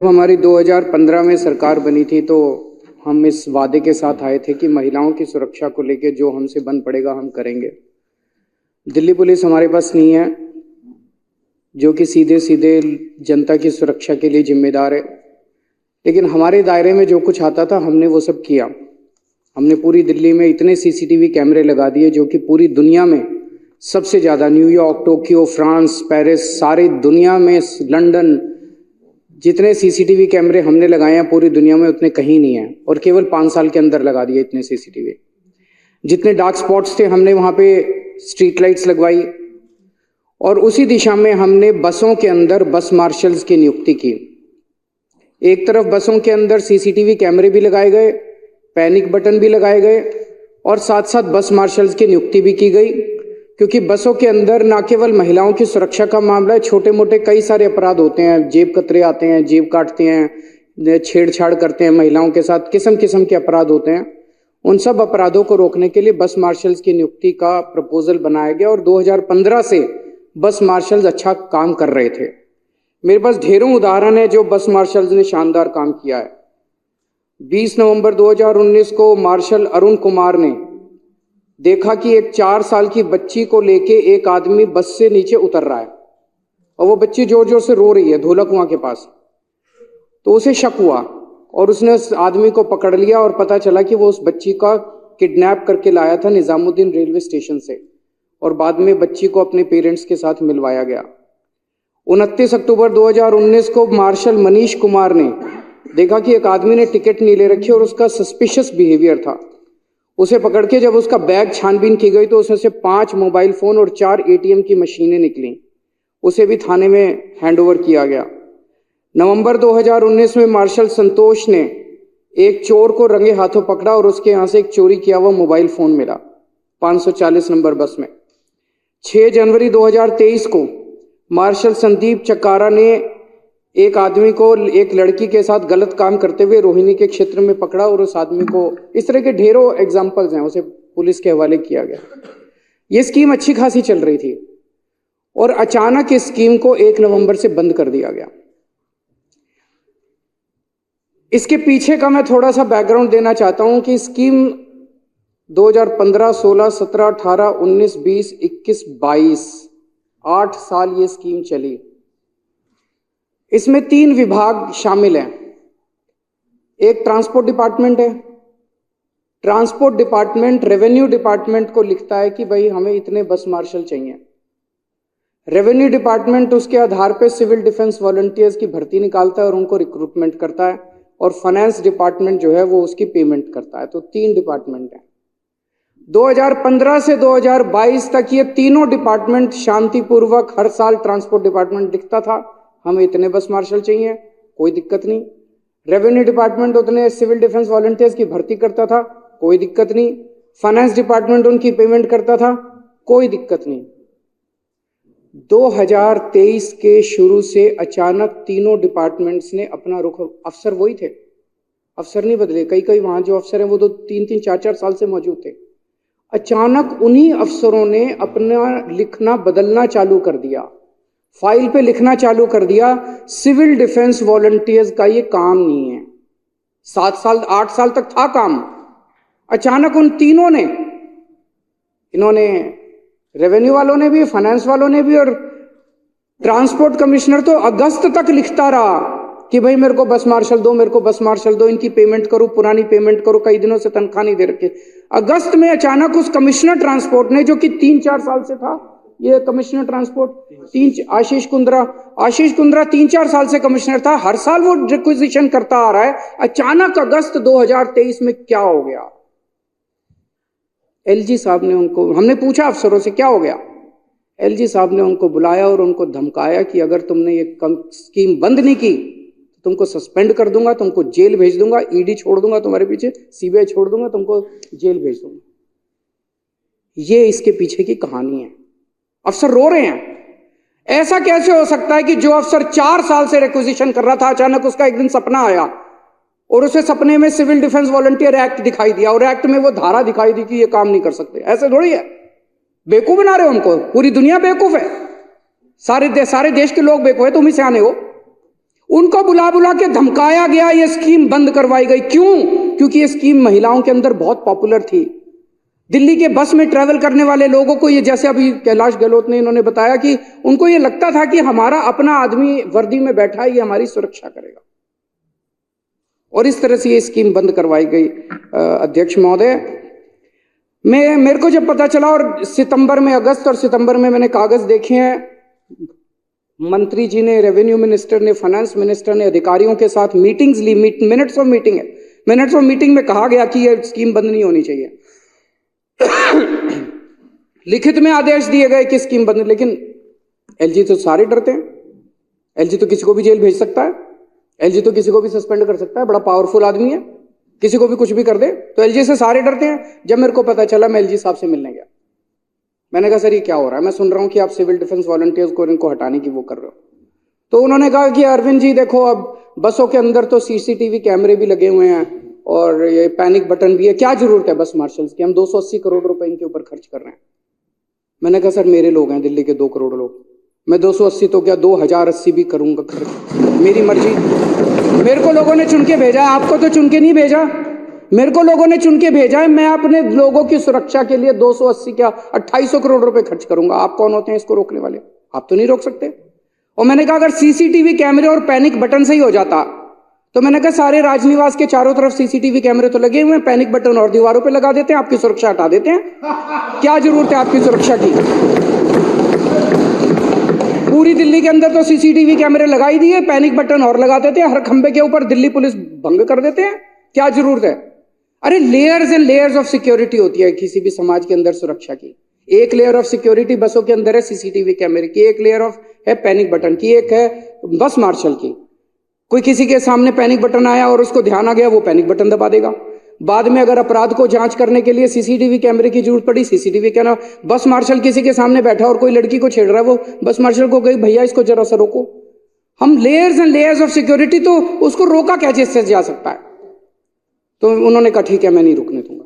हमारी 2015 में सरकार बनी थी तो हम इस वादे के साथ आए थे कि महिलाओं की सुरक्षा को लेकर जो हमसे बन पड़ेगा हम करेंगे। दिल्ली पुलिस हमारे पास नहीं है जो कि सीधे सीधे जनता की सुरक्षा के लिए जिम्मेदार है, लेकिन हमारे दायरे में जो कुछ आता था हमने वो सब किया। हमने पूरी दिल्ली में इतने सीसीटीवी कैमरे लगा दिए जो कि पूरी दुनिया में सबसे ज़्यादा, न्यूयॉर्क, टोक्यो, फ्रांस, पेरिस, सारी दुनिया में, लंदन, जितने सीसीटीवी कैमरे हमने लगाए हैं पूरी दुनिया में उतने कहीं नहीं है, और केवल 5 साल के अंदर लगा दिए इतने सीसीटीवी। जितने डार्क स्पॉट्स थे हमने वहाँ पे स्ट्रीट लाइट्स लगवाई, और उसी दिशा में हमने बसों के अंदर बस मार्शल्स की नियुक्ति की। एक तरफ बसों के अंदर सीसीटीवी कैमरे भी लगाए गए, पैनिक बटन भी लगाए गए, और साथ साथ बस मार्शल्स की नियुक्ति भी की गई, क्योंकि बसों के अंदर ना केवल महिलाओं की सुरक्षा का मामला है, छोटे मोटे कई सारे अपराध होते हैं, जेब कतरे आते हैं, जेब काटते हैं, छेड़छाड़ करते हैं महिलाओं के साथ, किस्म किस्म के अपराध होते हैं। उन सब अपराधों को रोकने के लिए बस मार्शल्स की नियुक्ति का प्रपोजल बनाया गया, और 2015 से बस मार्शल्स अच्छा काम कर रहे थे। मेरे पास ढेरों उदाहरण है जो बस मार्शल्स ने शानदार काम किया है। 20 नवंबर 2019 को मार्शल अरुण कुमार ने देखा कि एक 4 साल की बच्ची को लेके एक आदमी बस से नीचे उतर रहा है, और वो बच्ची जोर जोर से रो रही है ढोलक कुआं के पास। तो उसे शक हुआ और उसने उस आदमी को पकड़ लिया, और पता चला कि वो उस बच्ची का किडनैप करके लाया था निजामुद्दीन रेलवे स्टेशन से, और बाद में बच्ची को अपने पेरेंट्स के साथ मिलवाया गया। 29 अक्टूबर 2019 को मार्शल मनीष कुमार ने देखा कि एक आदमी ने टिकट नहीं ले रखी और उसका सस्पिशियस बिहेवियर था। उसे पकड़ के जब उसका बैग छानबीन की गई तो उसमें से 5 मोबाइल फोन और 4 एटीएम की मशीनें निकली। उसे भी थाने में हैंडओवर किया गया। नवंबर 2019 में मार्शल संतोष ने एक चोर को रंगे हाथों पकड़ा और उसके यहाँ से एक चोरी किया हुआ मोबाइल फोन मिला 540 नंबर बस में। 6 जनवरी 2023 को मार्शल संदीप चकारा ने एक आदमी को एक लड़की के साथ गलत काम करते हुए रोहिणी के क्षेत्र में पकड़ा, और उस आदमी को, इस तरह के ढेरों एग्जाम्पल्स हैं, उसे पुलिस के हवाले किया गया। ये स्कीम अच्छी खासी चल रही थी, और अचानक इस स्कीम को 1 नवंबर से बंद कर दिया गया। इसके पीछे का मैं थोड़ा सा बैकग्राउंड देना चाहता हूं कि स्कीम 2015, 16, 17, 18, 19, 20, 21, 22 8 साल ये स्कीम चली। इसमें 3 विभाग शामिल हैं। एक ट्रांसपोर्ट डिपार्टमेंट है। ट्रांसपोर्ट डिपार्टमेंट रेवेन्यू डिपार्टमेंट को लिखता है कि भाई हमें इतने बस मार्शल चाहिए। रेवेन्यू डिपार्टमेंट उसके आधार पर सिविल डिफेंस वॉलंटियर्स की भर्ती निकालता है और उनको रिक्रूटमेंट करता है, और फाइनेंस डिपार्टमेंट जो है वो उसकी पेमेंट करता है। तो 3 डिपार्टमेंट हैं। 2015 से 2022 तक ये तीनों डिपार्टमेंट शांतिपूर्वक हर साल ट्रांसपोर्ट डिपार्टमेंट लिखता था हमें इतने बस मार्शल चाहिए, कोई दिक्कत नहीं। रेवेन्यू डिपार्टमेंट उतने सिविल डिफेंस वॉलंटियर्स की भर्ती करता था, कोई दिक्कत नहीं। फाइनेंस डिपार्टमेंट उनकी पेमेंट करता था, कोई दिक्कत नहीं। 2023 के शुरू से अचानक तीनों डिपार्टमेंट्स ने अपना रुख, अफसर वही थे, अफसर नहीं बदले। कई वहां जो अफसर हैं वो तो 3-3, 4-4 साल से मौजूद थे। अचानक उन्हीं अफसरों ने अपना लिखना बदलना चालू कर दिया, फाइल पे लिखना चालू कर दिया, सिविल डिफेंस वॉलंटियर्स का ये काम नहीं है। 7 साल 8 साल तक था काम। अचानक उन तीनों ने, इन्होंने, रेवेन्यू वालों ने भी, फाइनेंस वालों ने भी, और ट्रांसपोर्ट कमिश्नर तो अगस्त तक लिखता रहा कि भाई मेरे को बस मार्शल दो, मेरे को बस मार्शल दो, इनकी पेमेंट करो, पुरानी पेमेंट करो, कई दिनों से तनख्वाह नहीं दे रखी। अगस्त में अचानक उस कमिश्नर ट्रांसपोर्ट ने, जो कि 3-4 साल से था, ये कमिश्नर ट्रांसपोर्ट आशीष कुंद्रा 3-4 साल से कमिश्नर था, हर साल वो रिक्विजिशन करता आ रहा है। अचानक अगस्त 2023 में क्या हो गया? एलजी साहब ने उनको, हमने पूछा अफसरों से क्या हो गया, एलजी साहब ने उनको बुलाया और उनको धमकाया कि अगर तुमने ये स्कीम बंद नहीं की तो तुमको सस्पेंड कर दूंगा, तुमको जेल भेज दूंगा, ईडी छोड़ दूंगा तुम्हारे पीछे, सीबीआई छोड़ दूंगा, तुमको जेल भेज दूंगा। ये इसके पीछे की कहानी है। अफसर रो रहे हैं। ऐसा कैसे हो सकता है कि जो अफसर 4 साल से रिक्विजिशन कर रहा था, अचानक उसका एक दिन सपना आया और उसे सपने में सिविल डिफेंस वॉलंटियर एक्ट दिखाई दिया, और एक्ट में वो धारा दिखाई दी कि ये काम नहीं कर सकते। ऐसे थोड़ी है। बेवकूफ बना रहे हो हमको, पूरी दुनिया बेवकूफ है, सारे देश के लोग बेवकूफ है, तुम ही सियाने हो। उनको बुला बुला के धमकाया गया, ये स्कीम बंद करवाई गई। क्यों? क्योंकि ये स्कीम महिलाओं के अंदर बहुत पॉपुलर थी। दिल्ली के बस में ट्रैवल करने वाले लोगों को, ये जैसे अभी कैलाश गहलोत ने इन्होंने बताया कि उनको ये लगता था कि हमारा अपना आदमी वर्दी में बैठा है, ये हमारी सुरक्षा करेगा, और इस तरह से ये स्कीम बंद करवाई गई। अध्यक्ष महोदय, मेरे को जब पता चला, और सितंबर में, अगस्त और सितंबर में मैंने कागज देखे हैं, मंत्री जी ने, रेवेन्यू मिनिस्टर ने, फाइनेंस मिनिस्टर ने अधिकारियों के साथ मीटिंग्स ली, मिनट्स ऑफ मीटिंग है, मिनट्स ऑफ मीटिंग में कहा गया कि यह स्कीम बंद नहीं होनी चाहिए। लिखित में आदेश दिए गए कि स्कीम बंद, लेकिन एलजी तो सारे डरते हैं। एलजी तो किसी को भी जेल भेज सकता है, एलजी तो किसी को भी सस्पेंड कर सकता है, बड़ा पावरफुल आदमी है, किसी को भी कुछ भी कर दे, तो एलजी से सारे डरते हैं। जब मेरे को पता चला, मैं एलजी साहब से मिलने गया। मैंने कहा, सर ये क्या हो रहा है? मैं सुन रहा हूं कि आप सिविल डिफेंस वॉलंटियर्स को इनको हटाने की वो कर रहे हो। तो उन्होंने कहा कि अरविंद जी देखो, अब बसों के अंदर तो सीसीटीवी कैमरे भी लगे हुए हैं और ये पैनिक बटन भी है, क्या जरूरत है बस मार्शल्स की? हम 280 करोड़ रुपए इनके ऊपर खर्च कर रहे हैं। मैंने कहा, सर मेरे लोग हैं दिल्ली के 2 करोड़ लोग, मैं 280 तो क्या 2080 भी करूंगा खर्च, मेरी मर्जी। मेरे को लोगों ने चुन के भेजा है, आपको तो चुन के नहीं भेजा, मेरे को लोगों ने चुन के भेजा है। मैं अपने लोगों की सुरक्षा के लिए 280 क्या 2800 करोड़ रुपए खर्च करूंगा। आप कौन होते हैं इसको रोकने वाले? आप तो नहीं रोक सकते। और मैंने कहा, अगर सीसीटीवी कैमरे और पैनिक बटन से ही हो जाता, तो मैंने कहा सारे राजनिवास के चारों तरफ सीसीटीवी कैमरे तो लगे हुए हैं, पैनिक बटन और दीवारों पे लगा देते हैं, आपकी सुरक्षा हटा देते हैं। क्या जरूरत है आपकी सुरक्षा की? पूरी दिल्ली के अंदर तो सीसीटीवी कैमरे लगाई दिए, पैनिक बटन और लगा देते हैं, हर खंबे के ऊपर दिल्ली पुलिस भंग कर देते हैं। क्या जरूरत है? अरे layers and layers of security होती है किसी भी समाज के अंदर सुरक्षा की। एक लेयर ऑफ सिक्योरिटी बसों के अंदर है सीसीटीवी कैमरे की, एक लेयर ऑफ है पैनिक बटन की, एक है बस मार्शल की। कोई किसी के सामने पैनिक बटन आया और उसको ध्यान आ गया, वो पैनिक बटन दबा देगा। बाद में अगर अपराध को जांच करने के लिए सीसीटीवी कैमरे की जरूरत पड़ी, सीसीटीवी कैमरा। बस मार्शल किसी के सामने बैठा और कोई लड़की को छेड़ रहा है, वो बस मार्शल को कही भैया इसको जरा सा रोको। हम layers and layers of security, तो उसको रोका कैसे जा सकता है? तो उन्होंने कहा ठीक है मैं नहीं रुकने दूंगा,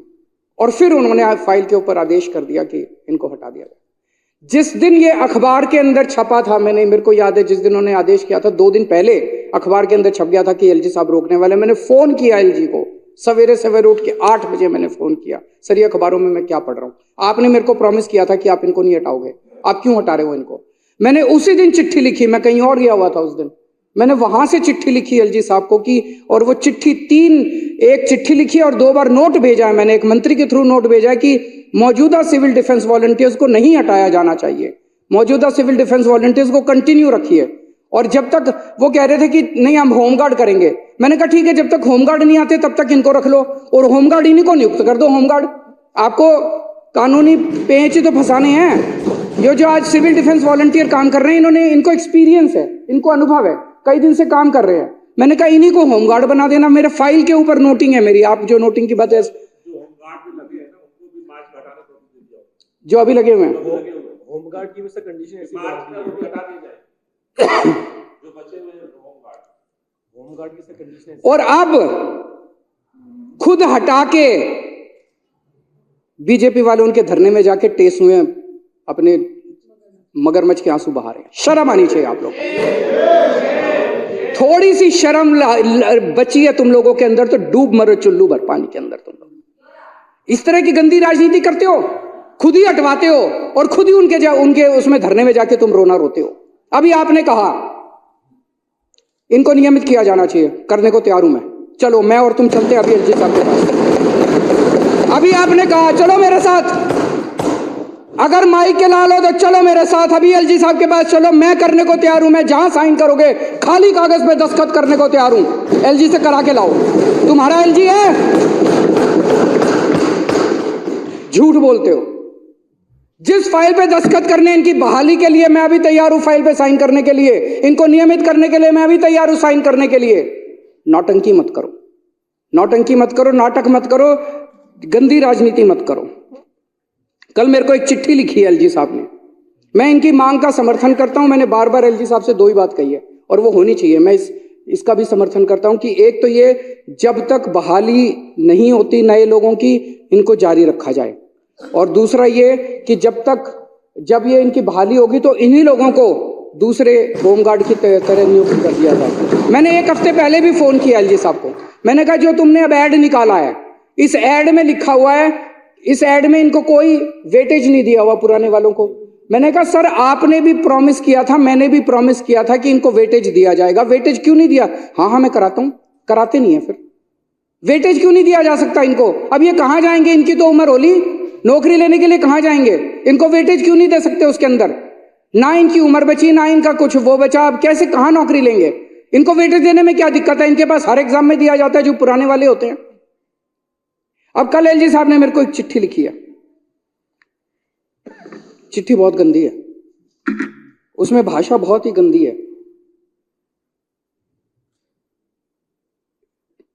और फिर उन्होंने फाइल के ऊपर आदेश कर दिया कि इनको हटा दिया गया। जिस दिन ये अखबार के अंदर छपा था, मेरे को याद है जिस दिन उन्होंने आदेश किया था, 2 दिन पहले अखबार के अंदर छप गया था कि एलजी साहब रोकने वाले। मैंने फोन किया एलजी को, सवेरे सवेरे उठ के 8 बजे मैंने फोन किया, सर ये अखबारों में मैं क्या पढ़ रहा हूं? आपने मेरे को प्रॉमिस किया था कि आप इनको नहीं हटाओगे, आप क्यों हटा रहे हो इनको? मैंने उसी दिन चिट्ठी लिखी, मैं कहीं और गया हुआ था उस दिन, मैंने वहां से चिट्ठी लिखी एलजी साहब को कि, और वो चिट्ठी एक चिट्ठी लिखी और 2 बार नोट भेजा है मैंने, एक मंत्री के थ्रू नोट भेजा है कि मौजूदा सिविल डिफेंस वॉलंटियर्स को नहीं हटाया जाना चाहिए, मौजूदा सिविल डिफेंस वॉलंटियर्स को कंटिन्यू रखिए। और जब तक वो कह रहे थे कि नहीं हम होमगार्ड करेंगे, मैंने कहा ठीक है, जब तक होमगार्ड नहीं आते तब तक इनको रख लो, और होमगार्ड इन्हीं को नियुक्त कर दो। होमगार्ड आपको कानूनी पेंच तो फंसाने हैं। जो आज सिविल डिफेंस वॉलंटियर काम कर रहे हैं, इनको एक्सपीरियंस है, इनको अनुभव है, कई दिन से काम कर रहे हैं। मैंने कहा इन्हीं को होमगार्ड बना देना। मेरे फाइल के ऊपर नोटिंग है मेरी, आप जो नोटिंग की बात है, जो अभी लगे हुए हैं होमगार्ड की कंडीशन ऐसी होमगार्ड की कंडीशन, और अब खुद हटा के बीजेपी वाले उनके धरने में जाके टेस हुए अपने मगरमच्छ के आंसू बहा रहे हैं। शर्म आनी चाहिए आप लोग, थोड़ी सी शर्म बची है तुम लोगों के अंदर तो डूब मरो चुल्लू भर पानी के अंदर। तुम लोग इस तरह की गंदी राजनीति करते हो, खुद ही हटवाते हो और खुद ही उनके उसमें धरने में जाके तुम रोना रोते हो। अभी आपने कहा इनको नियमित किया जाना चाहिए, करने को तैयार हूं मैं, चलो मैं और तुम चलते हैं अभी एलजी साहब के पास। अभी आपने कहा चलो मेरे साथ, अगर माइक के लाल हो तो चलो मेरे साथ अभी एलजी साहब के पास चलो, मैं करने को तैयार हूं, मैं जहां साइन करोगे खाली कागज पे दस्तखत करने को तैयार हूं, एलजी से करा के लाओ। तुम्हारा एलजी है? झूठ बोलते हो। जिस फाइल पे दस्तखत करने इनकी बहाली के लिए मैं अभी तैयार हूं, फाइल पे साइन करने के लिए, इनको नियमित करने के लिए मैं अभी तैयार हूं साइन करने के लिए। नौटंकी मत करो, नौटंकी मत करो, नाटक मत करो, गंदी राजनीति मत करो। कल मेरे को एक चिट्ठी लिखी है एलजी साहब ने, मैं इनकी मांग का समर्थन करता हूं। मैंने बार बार एलजी साहब से 2 ही बात कही है और वो होनी चाहिए। मैं इसका भी समर्थन करता हूं कि एक तो ये जब तक बहाली नहीं होती नए लोगों की, इनको जारी रखा जाए, और दूसरा ये कि जब ये इनकी बहाली होगी तो इन्हीं लोगों को दूसरे होमगार्ड की तरह नियुक्त कर दिया था। मैंने एक हफ्ते पहले भी फोन किया एलजी साहब को, मैंने कहा जो तुमने अब ऐड निकाला है, इस ऐड में लिखा हुआ है, इस ऐड में इनको कोई वेटेज नहीं दिया हुआ पुराने वालों को। मैंने कहा सर आपने भी प्रॉमिस किया था, मैंने भी प्रॉमिस किया था कि इनको वेटेज दिया जाएगा, वेटेज क्यों नहीं दिया? हाँ मैं कराता हूं। कराते नहीं है, फिर वेटेज क्यों नहीं दिया जा सकता इनको? अब ये कहां जाएंगे? इनकी तो उम्र होली, नौकरी लेने के लिए कहां जाएंगे? इनको वेटेज क्यों नहीं दे सकते? उसके अंदर ना इनकी उम्र बची, ना इनका कुछ वो बचा, अब कैसे कहां नौकरी लेंगे? इनको वेटेज देने में क्या दिक्कत है? इनके पास हर एग्जाम में दिया जाता है जो पुराने वाले होते हैं। अब कल एलजी साहब ने मेरे को एक चिट्ठी लिखी है, चिट्ठी बहुत गंदी है, उसमें भाषा बहुत ही गंदी है।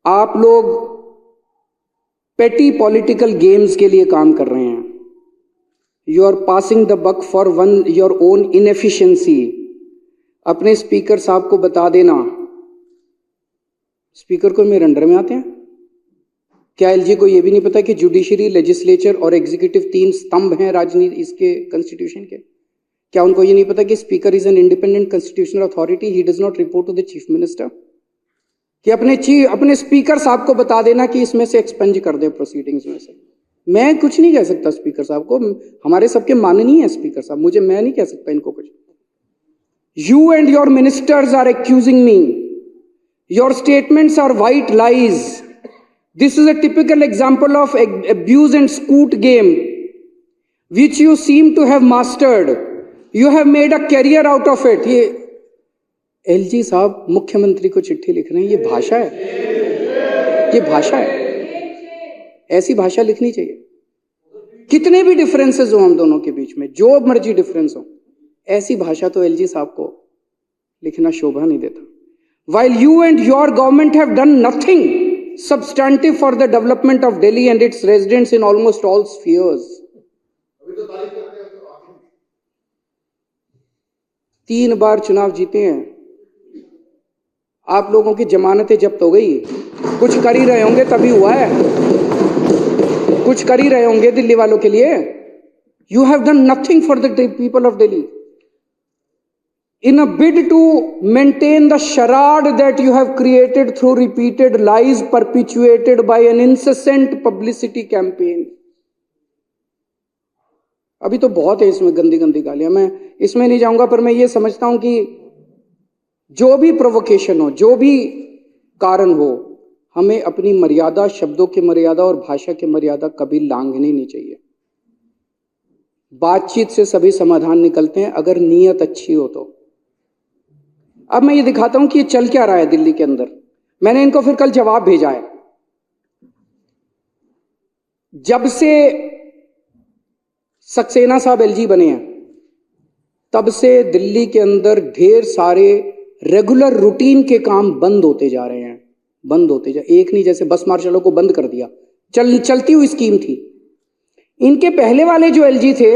आप लोग पेटी पॉलिटिकल गेम्स के लिए काम कर रहे हैं। You are passing the buck for one your own inefficiency. अपने स्पीकर साहब को बता देना, स्पीकर को मेरे अंडर में आते हैं क्या? एलजी को यह भी नहीं पता कि जुडिशरी, लेजिस्लेचर और एग्जीक्यूटिव 3 स्तंभ हैं राजनीति इसके कॉन्स्टिट्यूशन के? क्या उनको ये नहीं पता कि speaker is an independent constitutional authority, he does not report to the chief minister? कि अपने स्पीकर साहब को बता देना कि इसमें से एक्सपेंज कर दे प्रोसीडिंग्स में से। मैं कुछ नहीं कह सकता स्पीकर साहब को, हमारे सबके माननीय है स्पीकर साहब, मैं नहीं कह सकता इनको कुछ। You and your ministers are accusing me, your statements are white lies. This is a typical example of abuse and scoot game, which you seem to have mastered. You have made a career out of it. ये LG साहब मुख्यमंत्री को चिट्ठी लिख रहे हैं, ये भाषा है? ये भाषा है? ऐसी भाषा लिखनी चाहिए। कितने भी डिफरेंसेस हो हम दोनों के बीच में, जो मर्जी डिफरेंस हो, ऐसी भाषा तो एलजी साहब को लिखना शोभा नहीं देता। While you and your government have done nothing substantive for the development of Delhi and its residents in almost all spheres. 3 बार चुनाव जीते हैं, आप लोगों की जमानतें जब्त हो गई। कुछ कर ही रहे होंगे तभी हुआ है, कुछ कर ही रहे होंगे दिल्ली वालों के लिए। You have done nothing for the people of Delhi. In a bid to maintain the charade that you have created through repeated lies perpetuated by an incessant publicity campaign. अभी तो बहुत है इसमें गंदी गंदी गालियां, मैं इसमें नहीं जाऊंगा, पर मैं ये समझता हूं कि जो भी प्रोवोकेशन हो, जो भी कारण हो, हमें अपनी मर्यादा, शब्दों की मर्यादा और भाषा की मर्यादा कभी लांघनी नहीं चाहिए। बातचीत से सभी समाधान निकलते हैं अगर नीयत अच्छी हो तो। अब मैं ये दिखाता हूं कि ये चल क्या रहा है दिल्ली के अंदर। मैंने इनको फिर कल जवाब भेजा है। जब से सक्सेना साहब एलजी बने हैं, तब से दिल्ली के अंदर ढेर सारे रेगुलर रूटीन के काम बंद होते जा रहे हैं, बंद होते जा, एक नहीं, जैसे बस मार्शलों को बंद कर दिया, चलती हुई स्कीम थी। इनके पहले वाले जो एलजी थे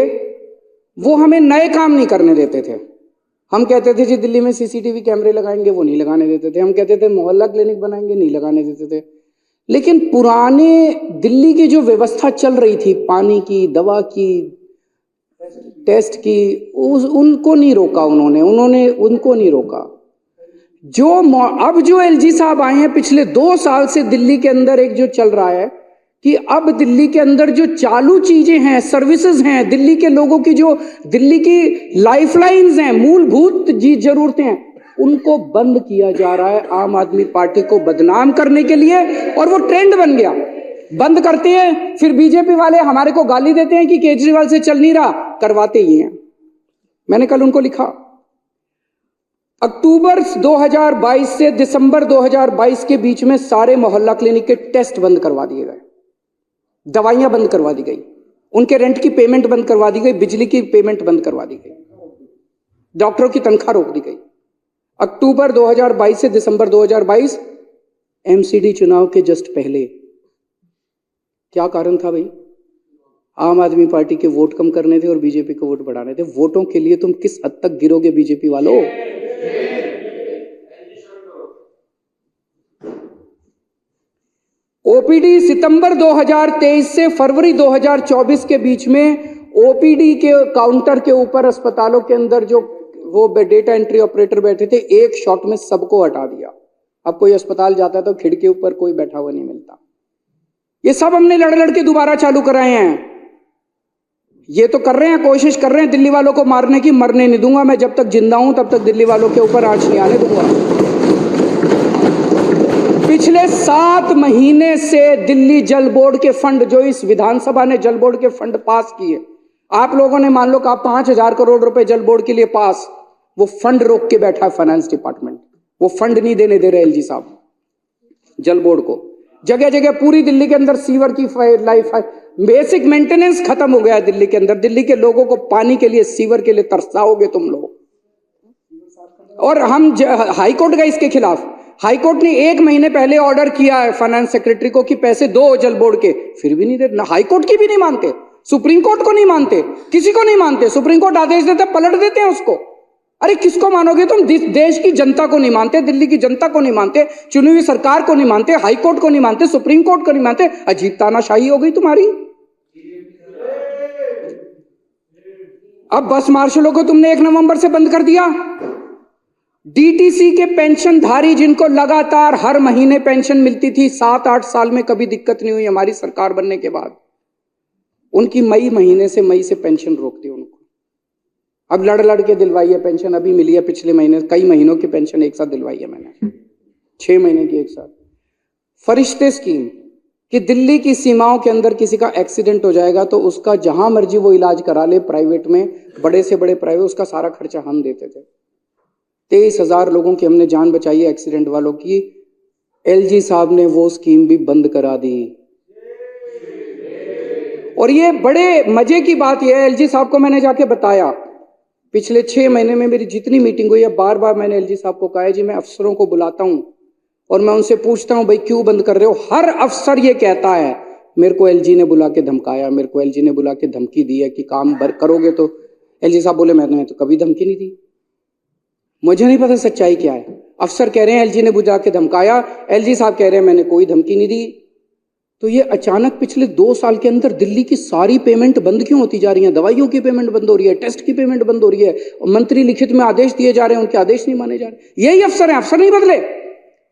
वो हमें नए काम नहीं करने देते थे। हम कहते थे जी दिल्ली में सीसीटीवी कैमरे लगाएंगे, वो नहीं लगाने देते थे। हम कहते थे मोहल्ला क्लिनिक बनाएंगे, नहीं लगाने देते थे। लेकिन पुराने दिल्ली की जो व्यवस्था चल रही थी, पानी की, दवा की, टेस्ट की, उनको नहीं रोका उन्होंने उनको नहीं रोका। अब जो एलजी साहब आए हैं, पिछले 2 साल से दिल्ली के अंदर एक जो चल रहा है कि अब दिल्ली के अंदर जो चालू चीजें हैं, सर्विसेज हैं, दिल्ली के लोगों की जो दिल्ली की लाइफलाइंस हैं, मूलभूत जरूरतें हैं, उनको बंद किया जा रहा है आम आदमी पार्टी को बदनाम करने के लिए। और वो ट्रेंड बन गया। बंद करते हैं, फिर बीजेपी वाले हमारे को गाली देते हैं कि केजरीवाल से चल नहीं रहा, करवाते ही हैं। मैंने कल उनको लिखा, अक्टूबर 2022 से दिसंबर 2022 के बीच में सारे मोहल्ला क्लिनिक के टेस्ट बंद करवा दिए गए, दवाइयां बंद करवा दी गई, उनके रेंट की पेमेंट बंद करवा दी गई, बिजली की पेमेंट बंद करवा दी गई, डॉक्टरों की तनख्वाह रोक दी गई। अक्टूबर 2022 से दिसंबर 2022, एमसीडी चुनाव के जस्ट पहले। क्या कारण था भाई? आम आदमी पार्टी के वोट कम करने थे और बीजेपी को वोट बढ़ाने थे। वोटों के लिए तुम किस हद तक गिरोगे बीजेपी वालों? ओपीडी सितंबर 2023 से फरवरी 2024 के बीच में ओपीडी के काउंटर के ऊपर अस्पतालों के अंदर जो वो डेटा एंट्री ऑपरेटर बैठे थे, एक शॉट में सबको हटा दिया। अब कोई अस्पताल जाता है तो खिड़की ऊपर कोई बैठा हुआ नहीं मिलता। ये सब हमने लड़ लड़ के दोबारा चालू कराए हैं। ये तो कर रहे हैं, कोशिश कर रहे हैं दिल्ली वालों को मारने की, मरने नहीं दूंगा मैं। जब तक जिंदा हूं तब तक दिल्ली वालों के ऊपर आंच नहीं आने दूंगा। पिछले 7 महीने से दिल्ली जल बोर्ड के फंड, जो इस विधानसभा ने जल बोर्ड के फंड पास किए, आप लोगों ने मान लो कि आप 5,000 करोड़ रुपए जल बोर्ड के लिए पास, वो फंड रोक के बैठा है फाइनेंस डिपार्टमेंट। वो फंड नहीं देने दे रहे एलजी साहब जल बोर्ड को। जगह जगह पूरी दिल्ली के अंदर सीवर की लाइफ, बेसिक मेंटेनेंस खत्म हो गया है दिल्ली के अंदर। दिल्ली के लोगों को पानी के लिए, सीवर के लिए तरसाओगे तुम लोग। और हम हाईकोर्ट गए इसके खिलाफ। हाईकोर्ट ने 1 महीने पहले ऑर्डर किया है फाइनेंस सेक्रेटरी को कि पैसे दो जल बोर्ड के, फिर भी नहीं दे। हाईकोर्ट की भी नहीं मानते, सुप्रीम कोर्ट को नहीं मानते, किसी को नहीं मानते। सुप्रीम कोर्ट आदेश देते पलट देते हैं उसको। अरे किसको मानोगे तुम? देश की जनता को नहीं मानते, दिल्ली की जनता को नहीं मानते, चुनी हुई सरकार को नहीं मानते, हाईकोर्ट को नहीं मानते, सुप्रीम कोर्ट को नहीं मानते। अजीब तानाशाही हो गई तुम्हारी। अब बस मार्शलों को तुमने 1 नवंबर से बंद कर दिया। डीटीसी के पेंशनधारी जिनको लगातार हर महीने पेंशन मिलती थी, 7-8 साल में कभी दिक्कत नहीं हुई हमारी सरकार बनने के बाद, उनकी मई से पेंशन रोक दी उनको। अब लड़ लड़ के दिलवाई है पेंशन, अभी मिली है पिछले महीने, कई महीनों की पेंशन एक साथ दिलवाई है मैंने, 6 महीने की एक साथ। फरिश्ते स्कीम कि दिल्ली की सीमाओं के अंदर किसी का एक्सीडेंट हो जाएगा तो उसका जहां मर्जी वो इलाज करा ले, प्राइवेट में, बड़े से बड़े प्राइवेट, उसका सारा खर्चा हम देते थे। 23,000 लोगों की हमने जान बचाई है एक्सीडेंट वालों की। एलजी साहब ने वो स्कीम भी बंद करा दी। और ये बड़े मजे की बात यह है, एलजी साहब को मैंने जाके बताया, पिछले 6 महीने में मेरी जितनी मीटिंग हुई है, बार बार मैंने एलजी साहब को कहा है जी मैं अफसरों को बुलाता हूं और मैं उनसे पूछता हूं भाई क्यों बंद कर रहे हो। हर अफसर ये कहता है मेरे को एलजी ने बुला के धमकाया, मेरे को एलजी ने बुला के धमकी दी है कि काम करोगे तो। एलजी साहब बोले मैंने तो कभी धमकी नहीं दी। मुझे नहीं पता सच्चाई क्या है। अफसर कह रहे हैं एलजी ने बुला के धमकाया, एलजी साहब कह रहे हैं मैंने कोई धमकी नहीं दी। तो ये अचानक पिछले 2 साल के अंदर दिल्ली की सारी पेमेंट बंद क्यों होती जा रही है? दवाइयों की पेमेंट बंद हो रही है, टेस्ट की पेमेंट बंद हो रही है, मंत्री लिखित में आदेश दिए जा रहे हैं, उनके आदेश नहीं माने जा रहे। यही अफसर हैं, अफसर नहीं बदले,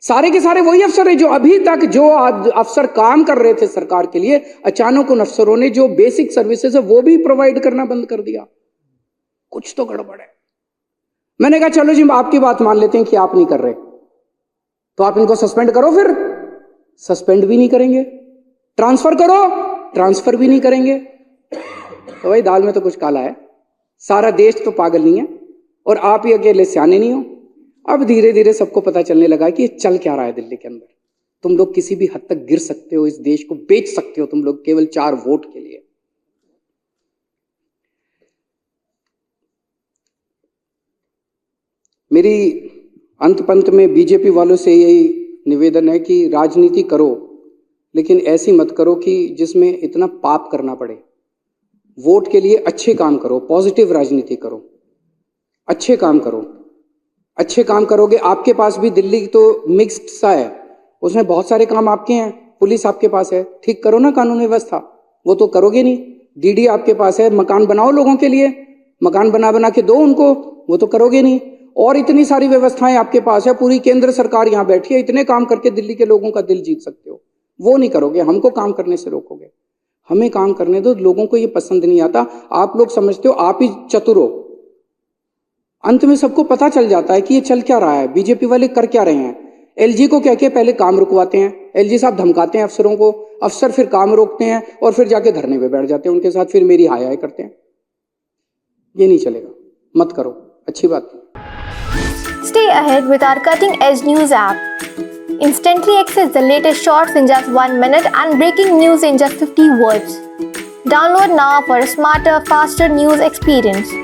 सारे के सारे वही अफसर हैं जो अभी तक जो अफसर काम कर रहे थे सरकार के लिए, अचानक उन अफसरों ने जो बेसिक सर्विसेज है वो भी प्रोवाइड करना बंद कर दिया। कुछ तो गड़बड़ है। मैंने कहा चलो जी आपकी बात मान लेते हैं कि आप नहीं कर रहे, तो आप इनको सस्पेंड करो। फिर सस्पेंड भी नहीं करेंगे, ट्रांसफर करो, ट्रांसफर भी नहीं करेंगे। तो भाई दाल में तो कुछ काला है। सारा देश तो पागल नहीं है और आप ही अकेले सियाने नहीं हो। अब धीरे धीरे सबको पता चलने लगा कि ये चल क्या रहा है दिल्ली के अंदर। तुम लोग किसी भी हद तक गिर सकते हो, इस देश को बेच सकते हो तुम लोग केवल 4 वोट के लिए। मेरी अंत पंत में बीजेपी वालों से यही निवेदन है कि राजनीति करो, लेकिन ऐसी मत करो कि जिसमें इतना पाप करना पड़े। वोट के लिए अच्छे काम करो, पॉजिटिव राजनीति करो, अच्छे काम करो। अच्छे काम करोगे, आपके पास भी दिल्ली तो मिक्स्ड सा है, उसमें बहुत सारे काम आपके हैं। पुलिस आपके पास है, ठीक करो ना कानून व्यवस्था, वो तो करोगे नहीं। डीडी आपके पास है, मकान बनाओ लोगों के लिए, मकान बना के दो उनको, वो तो करोगे नहीं। और इतनी सारी व्यवस्थाएं आपके पास है, पूरी केंद्र सरकार यहाँ बैठी है, इतने काम करके दिल्ली के लोगों का दिल जीत सकते हो, वो नहीं करोगे। हमको काम करने से रोकोगे। हमें काम करने दो। लोगों को ये पसंद नहीं आता। आप लोग समझते हो आप ही चतुर हो। अंत में सबको पता चल जाता है कि ये चल क्या रहा है, बीजेपी वाले कर क्या रहे हैं। एलजी को कह के पहले काम रुकवाते हैं, एलजी साहब धमकाते हैं अफसरों को, अफसर फिर काम रोकते हैं और फिर जाके धरने पे बैठ जाते हैं उनके साथ, फिर मेरी हाय हाय करते हैं। ये नहीं चलेगा, मत करो, अच्छी बात नहीं। Stay ahead with our cutting-edge news app. Instantly access the latest shorts in just 1 minute and breaking news in just 50 words. Download now for a smarter, faster news experience.